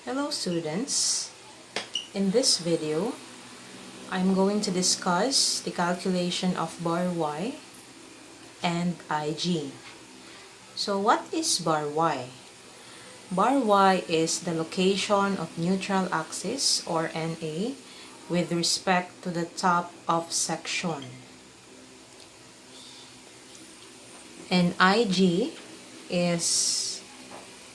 Hello students, in this video I'm going to discuss the calculation of bar y and IG. So what is bar y? Bar y is the location of neutral axis or NA with respect to the top of section. And IG is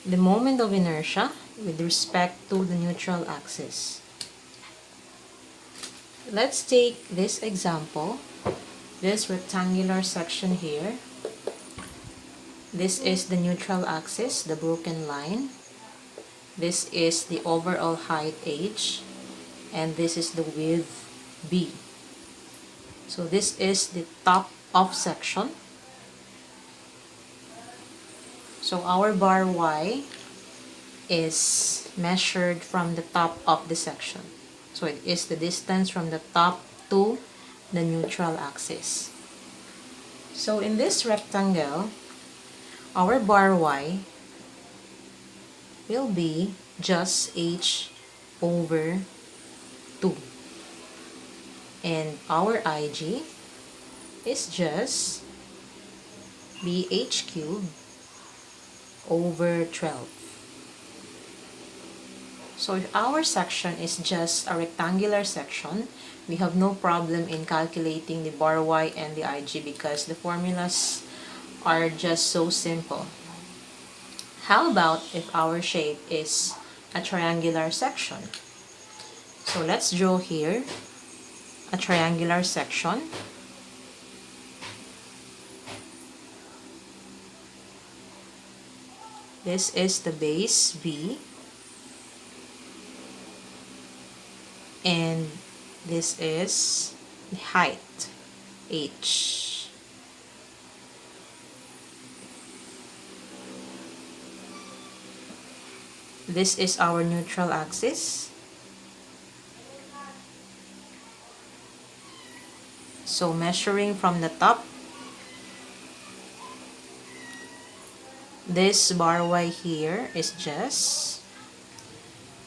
the moment of inertia with respect to the neutral axis. Let's take this example, this rectangular section here. This is the neutral axis, the broken line. This is the overall height h, and this is the width b. So this is the top of section. So our bar y is measured from the top of the section. So it is the distance from the top to the neutral axis. So in this rectangle, our bar y will be just h over 2. And our IG is just bh cubed over 12. So if our section is just a rectangular section, we have no problem in calculating the bar y and the IG because the formulas are just so simple. How about if our shape is a triangular section? So let's draw here a triangular section. This is the base B, and this is the height h. This is our neutral axis. So measuring from the top, this bar y here is just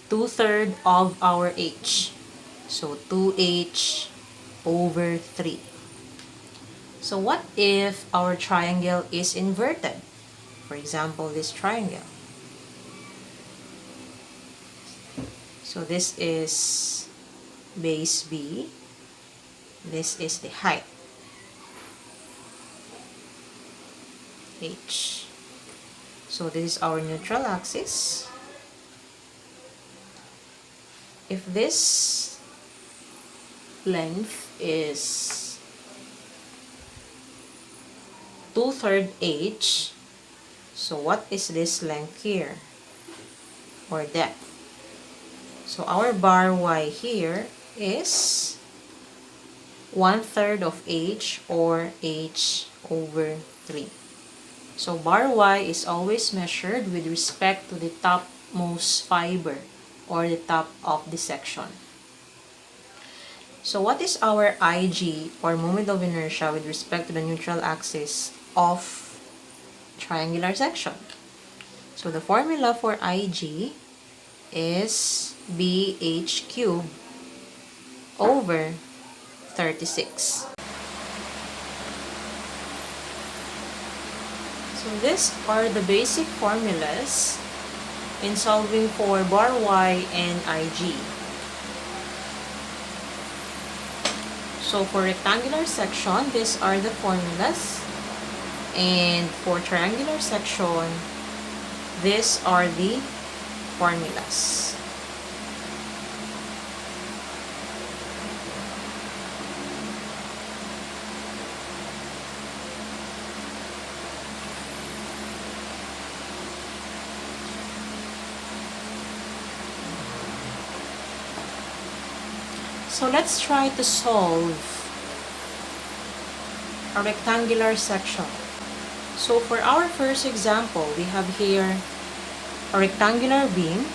2/3 of our h. So 2h over 3. So what if our triangle is inverted? For example, this triangle. So this is base B. This is the height h. So this is our neutral axis. If this length is 2/3 h, so what is this length here, or depth? So our bar y here is 1/3 of h, or h over 3. So bar y is always measured with respect to the topmost fiber or the top of the section. So what is our IG or moment of inertia with respect to the neutral axis of triangular section? So the formula for IG is bh cubed over 36. So these are the basic formulas in solving for bar y and IG. So for rectangular section, these are the formulas. And for triangular section, these are the formulas. So let's try to solve a rectangular section. So for our first example, we have here a rectangular beam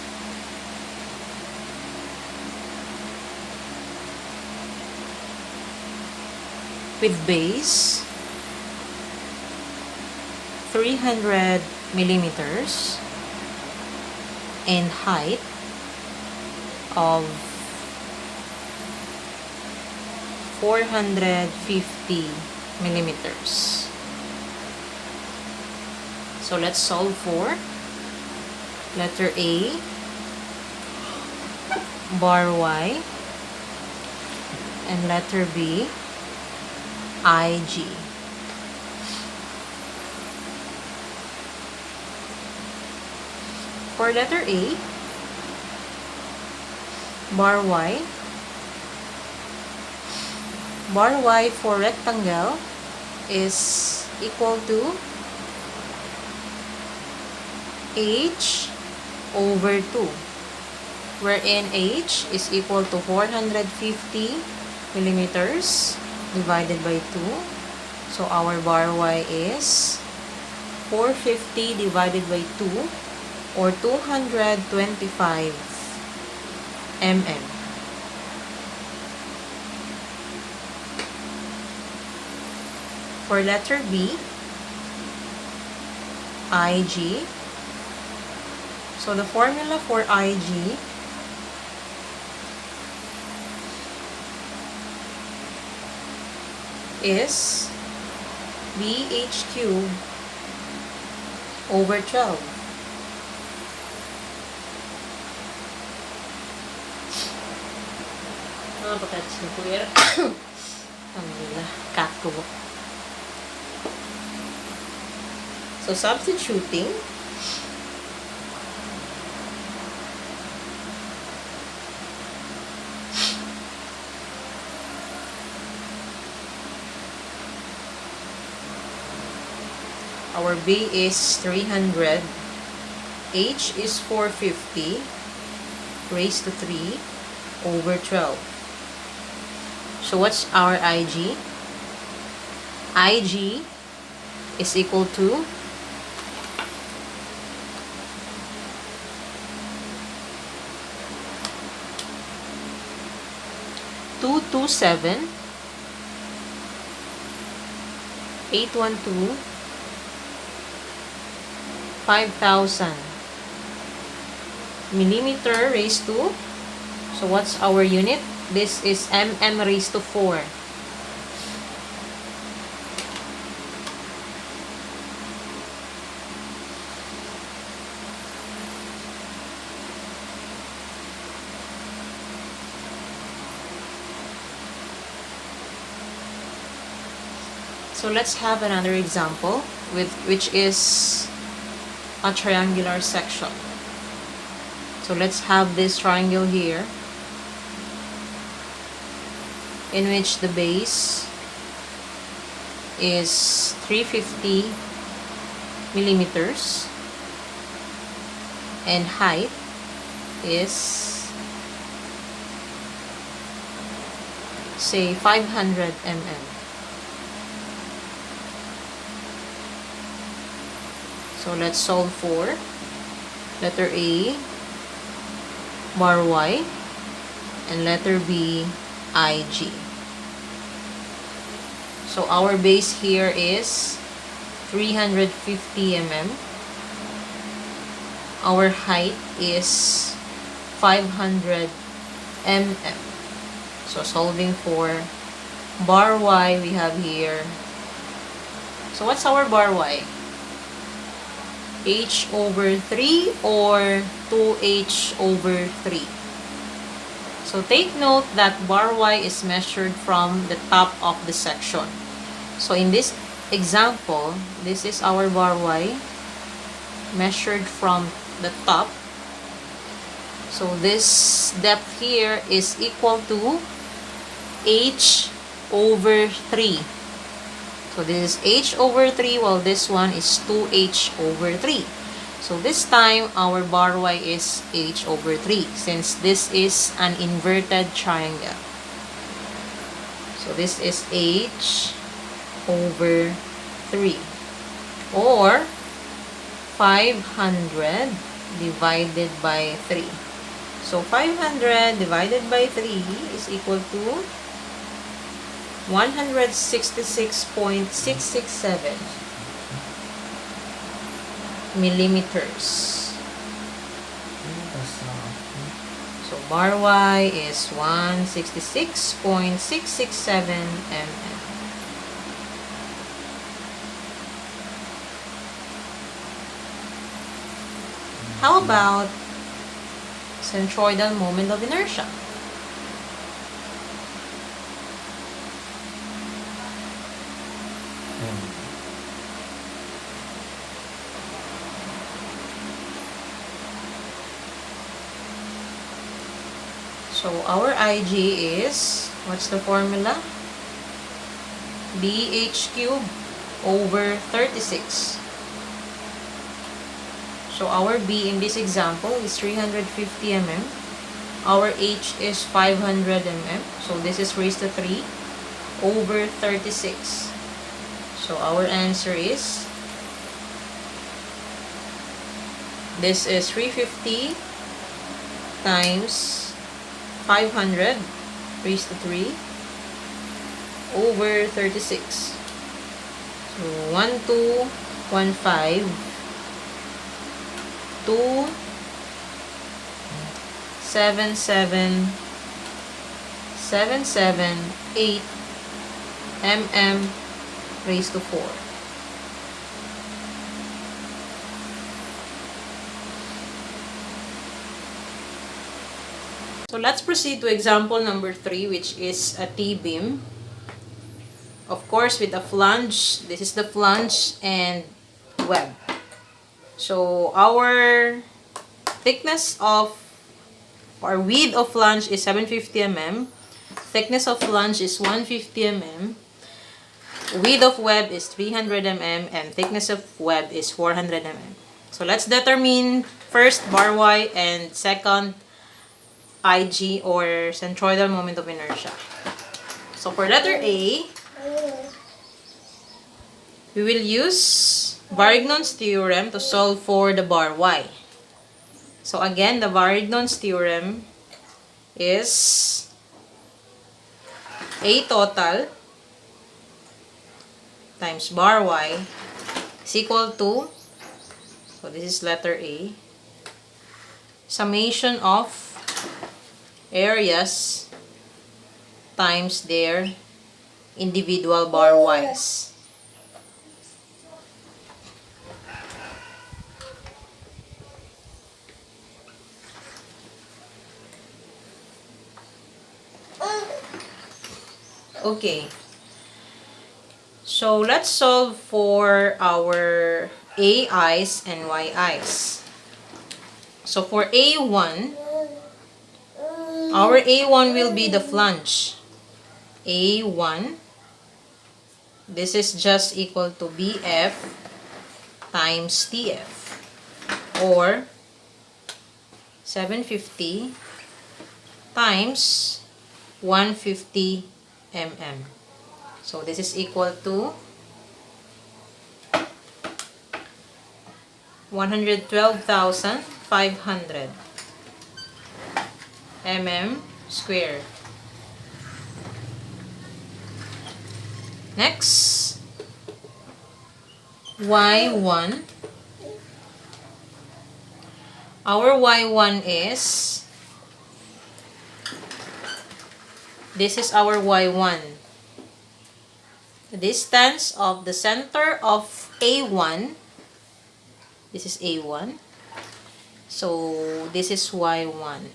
with base 300 millimeters and height of 450 millimeters. So let's solve for letter A, bar Y, and letter B, IG. For letter A, bar Y for rectangle is equal to H over 2, wherein H is equal to 450 millimeters divided by 2. So our bar Y is 450 divided by 2, or 225 mm. For letter B, IG, so the formula for IG is BH cubed over 12. Alhamdulillah, kato. So substituting, our B is 300, H is 450 raised to 3 over 12. So what's our IG? IG is equal to 227 812 5,000 millimeter raised to, so what's our unit? This is mm raised to 4. So let's have another example which is a triangular section. So let's have this triangle here, in which the base is 350 millimeters and height is, say, 500 mm. So let's solve for letter A, bar Y, and letter B, IG. So our base here is 350 mm. Our height is 500 mm. So solving for bar Y, we have here, so what's our bar Y? H over 3 or 2H over 3. So take note that bar Y is measured from the top of the section. So in this example, this is our bar Y measured from the top. So this depth here is equal to H over 3. So this is H over 3, while this one is 2H over 3. So this time, our bar Y is H over 3, since this is an inverted triangle. So this is H over 3, or 500 divided by 3. So 500 divided by 3 is equal to 166.667 millimeters. So So bar Y is 166.667 mm. How about centroidal moment of inertia? So our IG is, what's the formula? BH cubed over 36. So our B in this example is 350 mm. Our H is 500 mm. So this is raised to 3 over 36. So our answer is, this is 350 times 500 raised to 3 over 36. So 1215 277.778 mm raised to 4. So let's proceed to example number 3, which is a T-beam. Of course, with a flange. This is the flange and web. So our thickness of, or width of flange is 750 mm. Thickness of flange is 150 mm. Width of web is 300 mm. And thickness of web is 400 mm. So let's determine first bar Y and second IG, or centroidal moment of inertia. So for letter A, we will use Varignon's theorem to solve for the bar Y. So again, the Varignon's theorem is A total times bar Y is equal to, so this is letter A, summation of areas times their individual bar Ys. Okay. So let's solve for our AIs and YIs. So for A1, our A1 will be the flange. A1, this is just equal to BF times TF, or 750 times 150 mm. So this is equal to 112,500 mm square. Next, Y1. Our Y1 is, this is our Y1. The distance of the center of A1, this is A1. So this is Y1.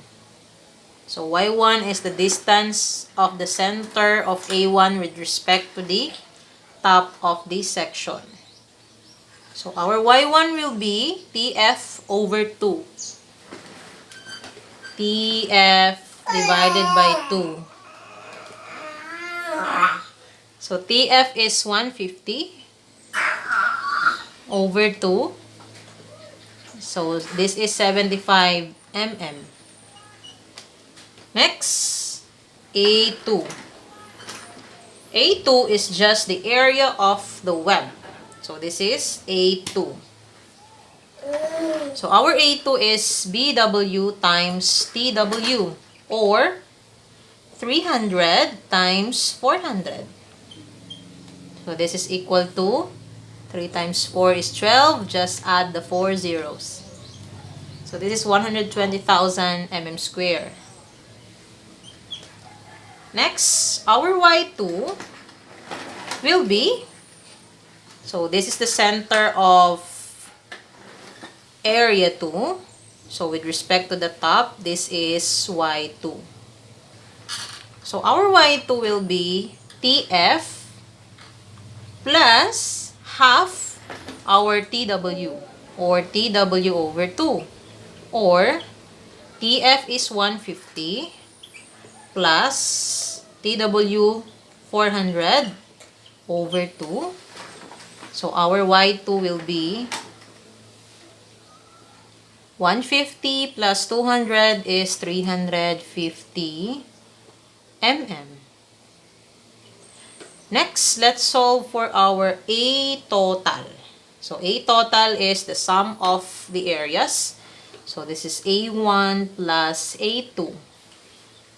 So Y1 is the distance of the center of A1 with respect to the top of this section. So our Y1 will be TF over 2. TF divided by 2. So TF is 150 over 2. So this is 75 mm. Next, A2. A2 is just the area of the web. So this is A2. So our A2 is BW times TW, or 300 times 400. So this is equal to, 3 times 4 is 12. Just add the 4 zeros. So this is 120,000 mm square. Next, our y2 will be, so this is the center of area 2. So with respect to the top, this is y2. So our y2 will be TF plus half our TW, or TW over 2, or TF is 150 plus TW 400 over 2. So our y2 will be 150 plus 200 is 350 mm. Next, let's solve for our A total. So A total is the sum of the areas. So this is A1 plus A2.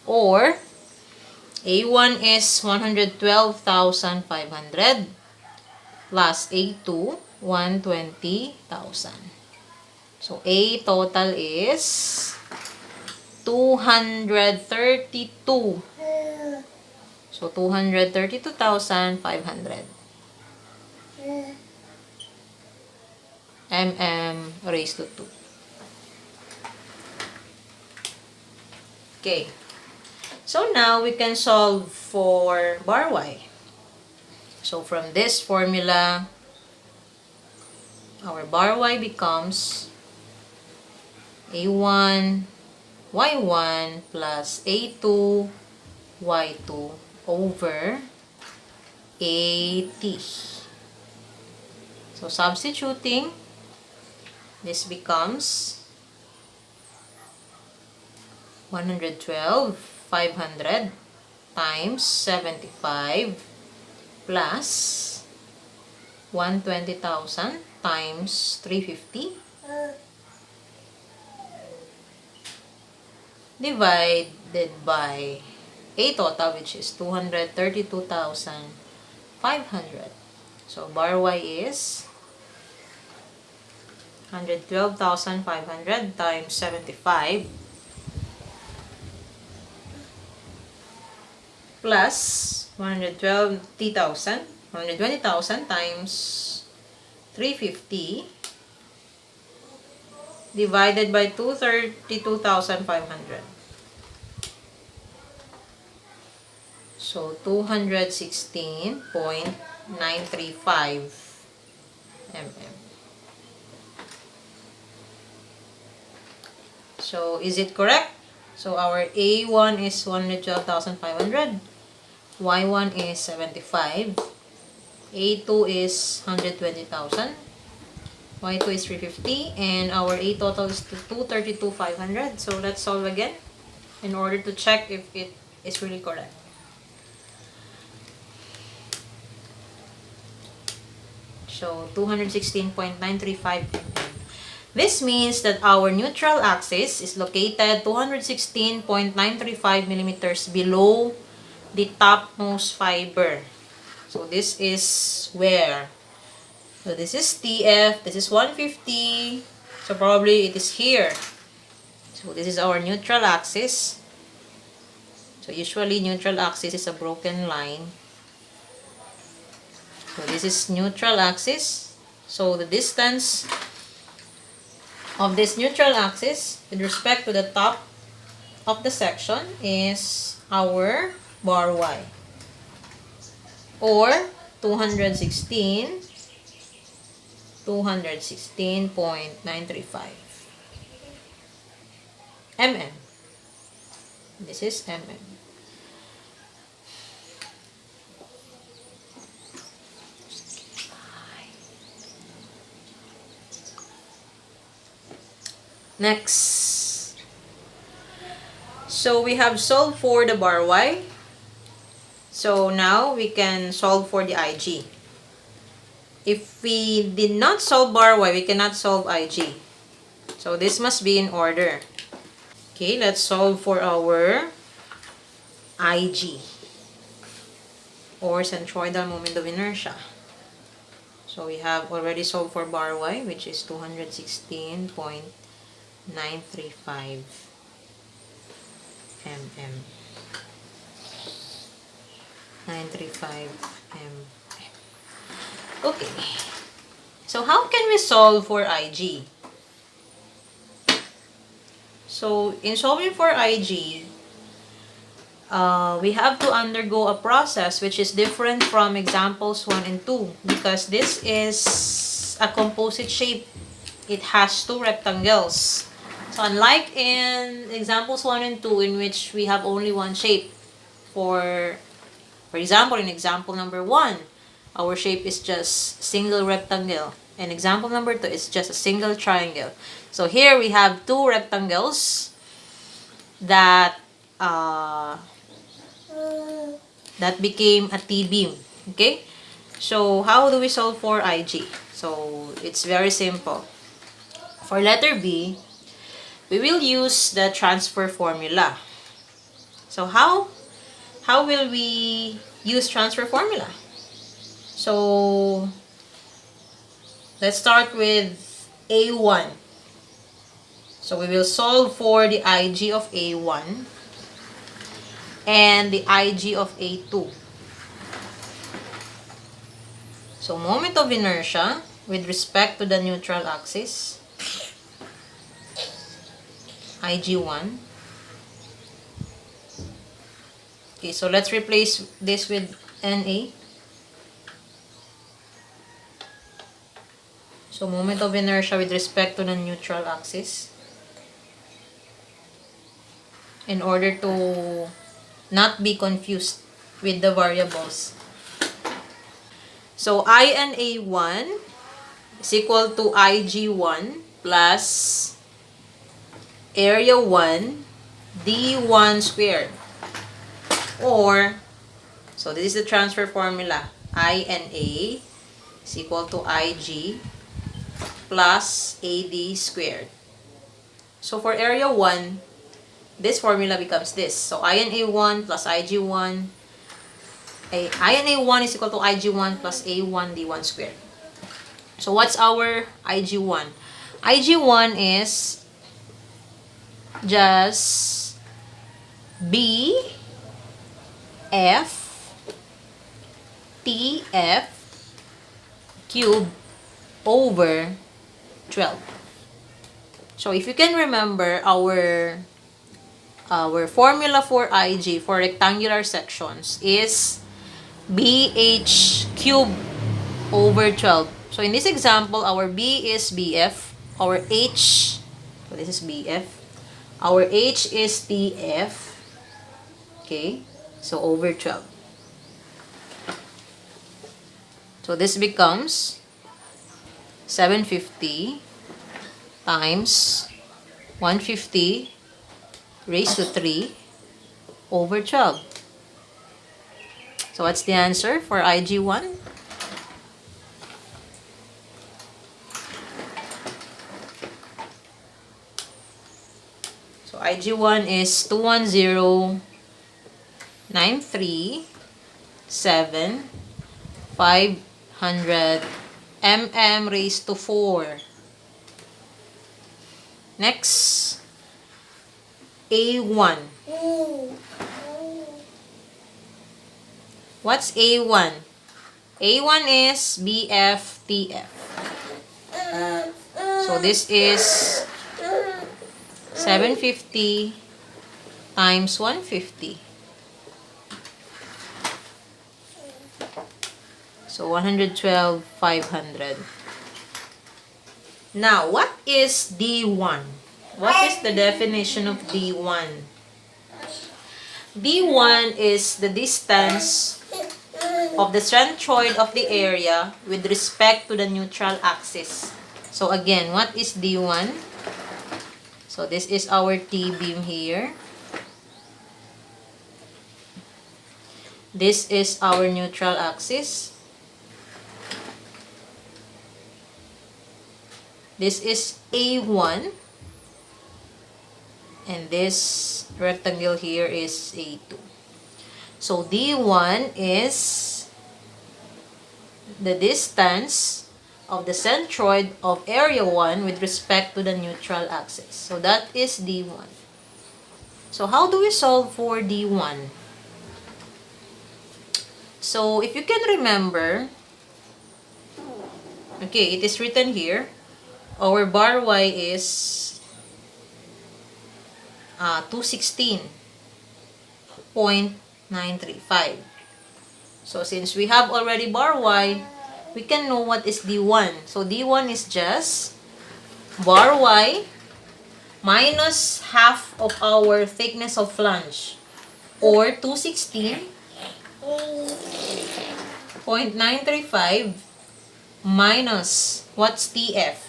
Or A1 is 112,500 plus A2, 120,000. So A total is 232. So 232,500 mm raised to 2. Okay. So now we can solve for bar y. So from this formula, our bar y becomes A1 y1 plus A2 y2 over AT. So substituting, this becomes 112,500 times 75 plus 120,000 times 350 divided by A total, which is 232,500. So bar y is 112,500 times 75 plus 120,000 times 350 divided by 232,500. So 216.935 mm. So is it correct? So our A1 is 112,500, Y1 is 75, A2 is 120,000, Y2 is 350, and our A total is 232,500. So let's solve again in order to check if it is really correct. So 216.935 mm. This means that our neutral axis is located 216.935 millimeters below the topmost fiber. So this is where? So this is TF, this is 150. So probably it is here. So this is our neutral axis. So usually neutral axis is a broken line. So this is neutral axis. So the distance of this neutral axis with respect to the top of the section is our bar y, or 216.935 mm. This is mm. Next, so we have solved for the bar y. So now we can solve for the IG. If we did not solve bar y, we cannot solve IG. So this must be in order. Okay, let's solve for our IG, or centroidal moment of inertia. So we have already solved for bar y, which is 216.935 mm. 935 mm. Okay. So how can we solve for IG? So in solving for IG, we have to undergo a process which is different from examples 1 and 2 because this is a composite shape. It has two rectangles. So unlike in examples 1 and 2 in which we have only one shape, for example, in example number 1, our shape is just single rectangle. And example number 2 is just a single triangle. So here we have two rectangles that that became a T-beam. Okay? So how do we solve for IG? So it's very simple. For letter B, we will use the transfer formula. So how will we use transfer formula? So let's start with A1. So we will solve for the IG of A1 and the IG of A2. So moment of inertia with respect to the neutral axis, IG1. Okay, so let's replace this with NA. So moment of inertia with respect to the neutral axis, in order to not be confused with the variables. So I and A1 is equal to IG1 plus area 1 D1 squared. Or, so this is the transfer formula. I and A is equal to IG plus AD squared. So for area 1, this formula becomes this. So I and A1 plus IG1. I and A1 is equal to IG1 plus A1 D1 squared. So what's our IG1? IG1 is just B F TF cube over 12. So if you can remember our formula for IG for rectangular sections is BH cube over 12. So in this example, our B is BF, our H, so this is BF, our H is TF, okay, so over 12. So this becomes 750 times 150 raised to 3 over 12. So what's the answer for IG1? So IG1 is 210,937,500 mm raised to 4. Next, A1. What's A1? A1 is BFTF. So this is 750 times 150. So 112,500. Now, what is D1? What is the definition of D1? D1 is the distance of the centroid of the area with respect to the neutral axis. So again, what is D1? So this is our T-beam here. This is our neutral axis. This is A1. And this rectangle here is A2. So D1 is the distance of the centroid of area 1 with respect to the neutral axis. So that is D1. So how do we solve for D1? So, if you can remember, okay, it is written here, our bar y is 216.935. So, since we have already bar y, we can know what is D1. So, D1 is just bar y minus half of our thickness of flange, or 216.935 minus, what's TF?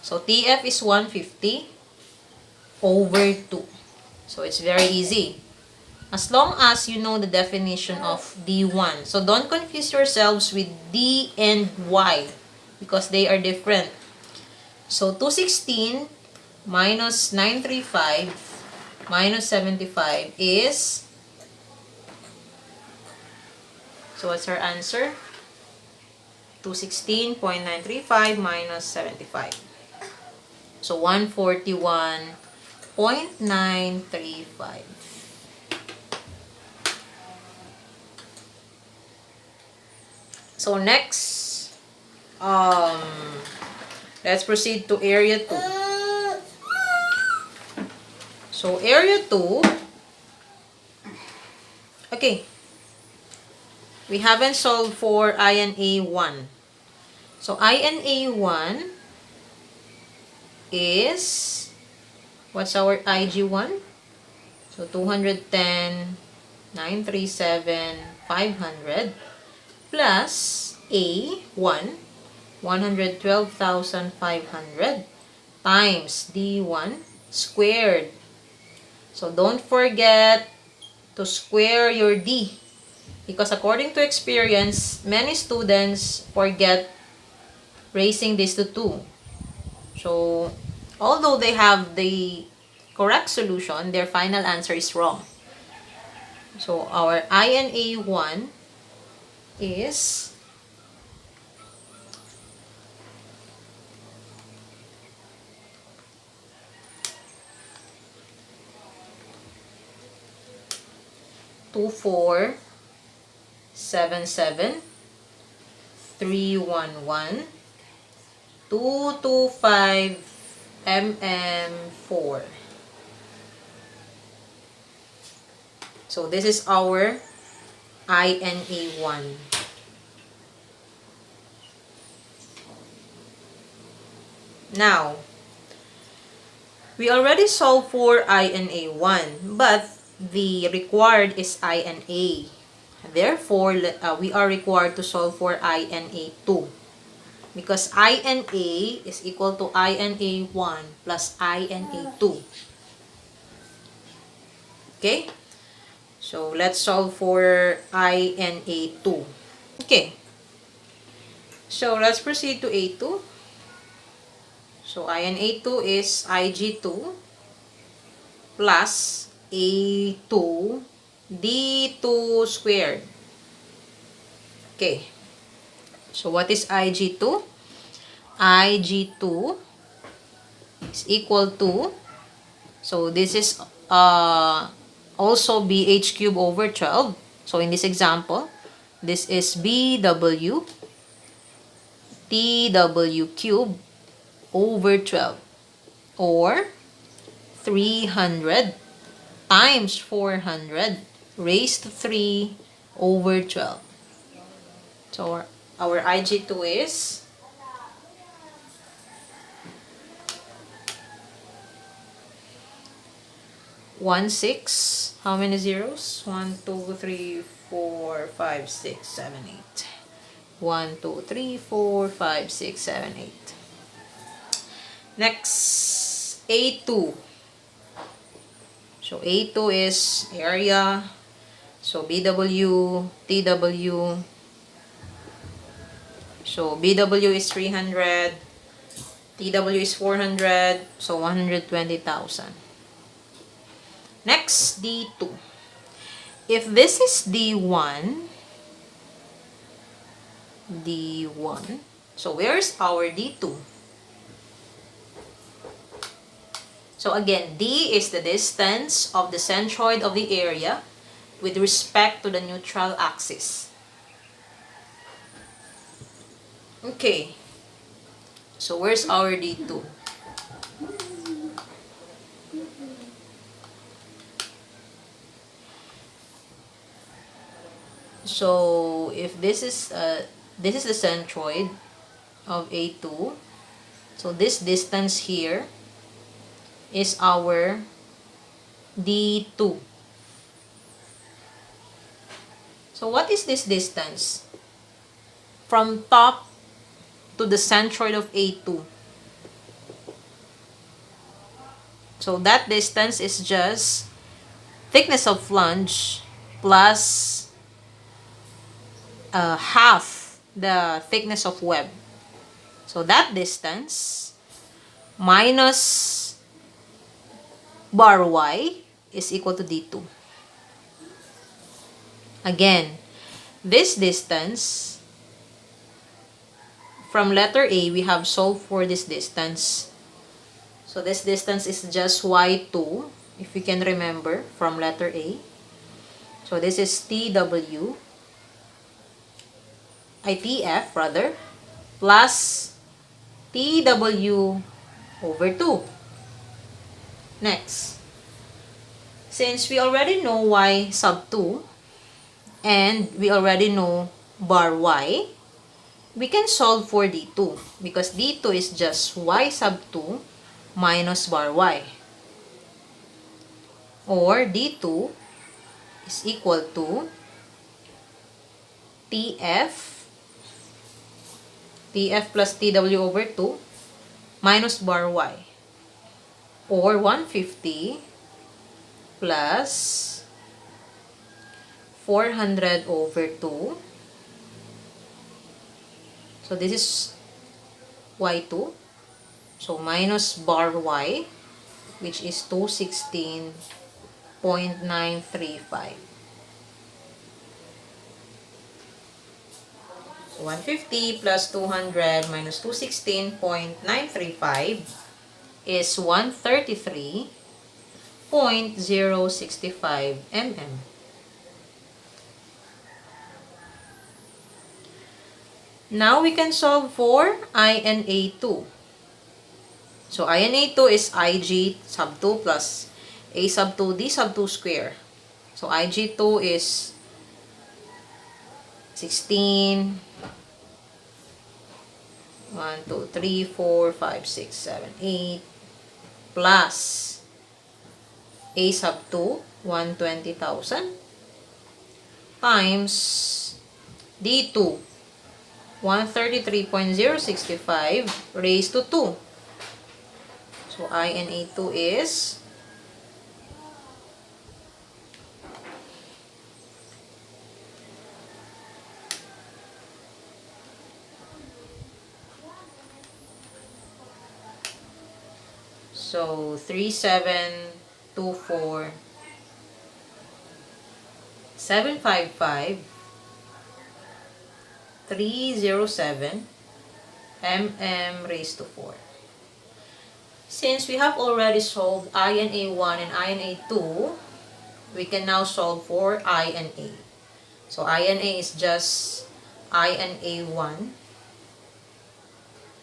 So, TF is 150 over 2. So, it's very easy. As long as you know the definition of D1. So, don't confuse yourselves with D and Y because they are different. So, 216 minus 935 minus 75 is, so what's our answer? 216.935 minus 75. So, 141.935. So, next, let's proceed to area 2. So, area 2, okay, we haven't solved for INA1. So, INA1 is, what's our IG1? So, 210, 937, 500 plus A1, 112,500 times D1 squared. So, don't forget to square your D. Because according to experience, many students forget raising this to 2. So, although they have the correct solution, their final answer is wrong. So, our INA1 is two four 77 311 225 mm4. So this is our INA1. Now, we already solved for INA1, but the required is INA. Therefore, we are required to solve for INA2. Because INA is equal to INA1 plus INA2. Okay? So, let's solve for INA2. Okay. So, let's proceed to A2. So, INA2 is IG2 plus A2 D2 squared. Okay. So, what is IG2? IG2 is equal to, so this is also BH cube over 12. So, in this example, this is BW TW cube over 12, or 300 times 400 raised to 3 over 12. So, our IG2 is 16, how many zeros? 1, 2, 3, 4, 5, 6, 7, 8. 1, 2, 3, 4, 5, 6, 7, 8. Next, A2. So, A2 is area. So, BW, TW. So, BW is 300. TW is 400. So, 120,000. Next, D2. If this is D1, so where's our D2? So again, D is the distance of the centroid of the area with respect to the neutral axis. Okay, so where's our D2? So if this is the centroid of A2, so this distance here is our D2. So what is this distance? From top to the centroid of A2. So that distance is just thickness of flange plus half the thickness of web. So that distance minus bar y is equal to D2. Again, this distance, from letter A, we have solved for this distance. So this distance is just y2, if you can remember, from letter A. So this is TF rather, plus TW over 2. Next, since we already know y sub 2, and we already know bar y, we can solve for D2, because D2 is just y sub 2 minus bar y. Or D2 is equal to TF plus TW over 2 minus bar y. Or 150 plus 400 over 2. So this is y2. So minus bar y, which is 216.935. 150 plus 200 minus 216.935 is 133.065 mm. Now we can solve for I and A2. So I and A2 is IG sub 2 plus A sub 2 D sub 2 square. So IG2 is 16, 1, 2, 3, 4, 5, 6, 7, 8, plus A sub 2, 120,000, times D2, 133.065 raised to 2. So I and A2 is so 3724 755 307 mm raised to 4. Since we have already solved I and A1 and I and A2, we can now solve for I and A. So I and A is just I and A1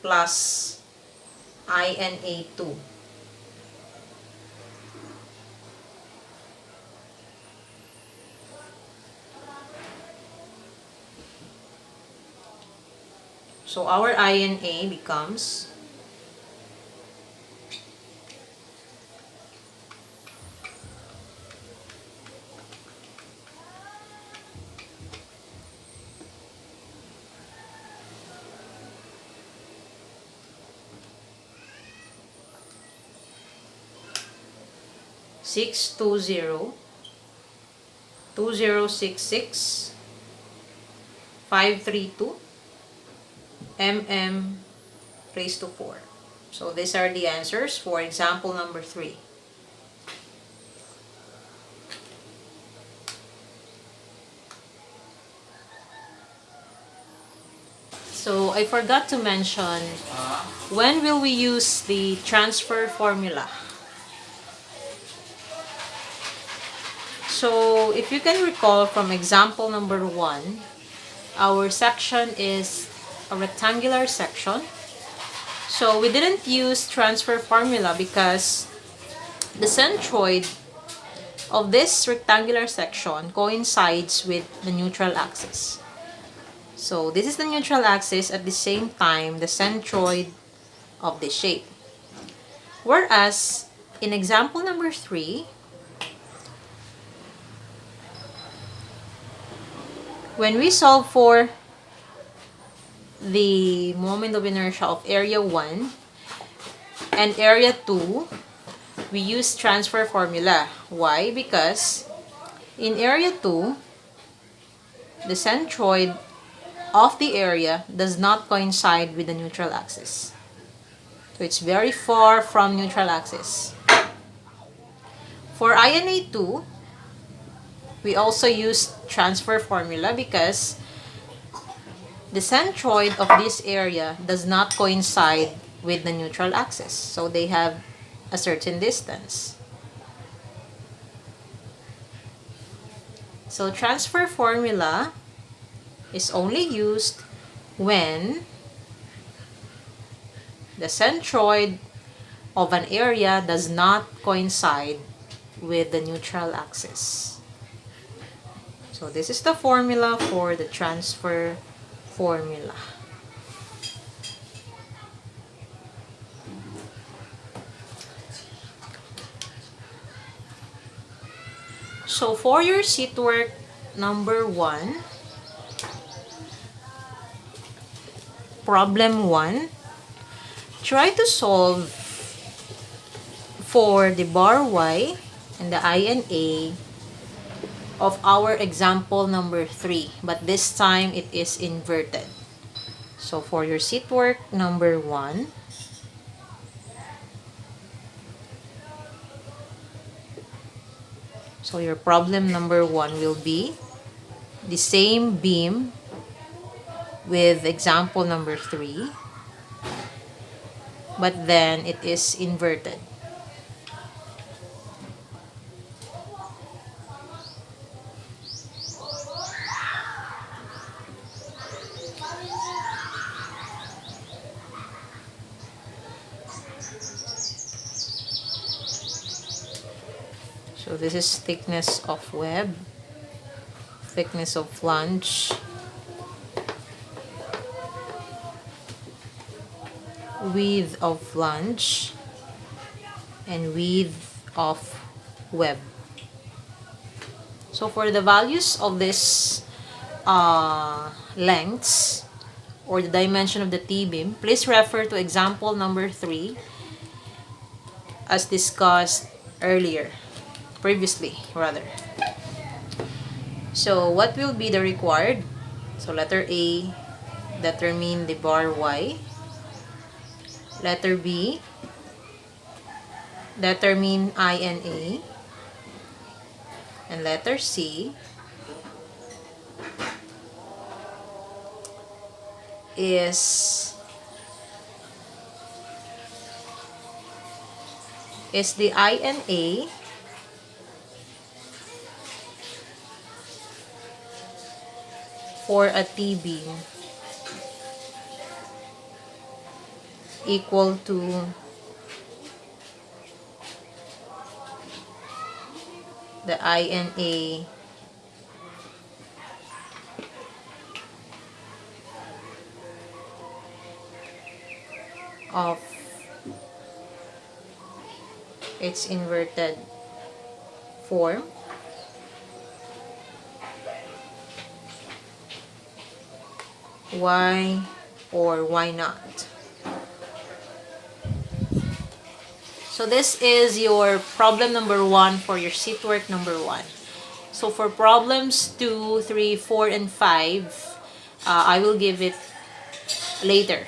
plus I and A2. So our I and A becomes 620 2066 532 mm raised to 4. So these are the answers for example number 3. So I forgot to mention, when will we use the transfer formula? So if you can recall from example number 1, our section is a rectangular section. So we didn't use transfer formula because the centroid of this rectangular section coincides with the neutral axis. So this is the neutral axis, at the same time the centroid of the shape. Whereas in example number 3, when we solve for the moment of inertia of area 1 and area 2, we use transfer formula. Why? Because in area 2, the centroid of the area does not coincide with the neutral axis. So it's very far from neutral axis. For INA 2, we also use transfer formula because the centroid of this area does not coincide with the neutral axis. So they have a certain distance. So transfer formula is only used when the centroid of an area does not coincide with the neutral axis. So this is the formula for the transfer formula. So for your sheet work number 1, problem 1, try to solve for the bar Y and the INA of our example number 3, but this time it is inverted. So for your sheet work number 1, so your problem number 1 will be the same beam with example number 3, but then it is inverted. So this is thickness of web, thickness of flange, width of flange, and width of web. So for the values of this lengths or the dimension of the T-beam, please refer to example number 3 as discussed previously. So what will be the required? So letter A, determine the bar Y. Letter B, determine INA. And letter C is the INA for a T-beam equal to the INA of its inverted form. Why or why not? So this is your problem number 1 for your sheet work number 1. So for problems 2, 3, 4, and 5, I will give it later.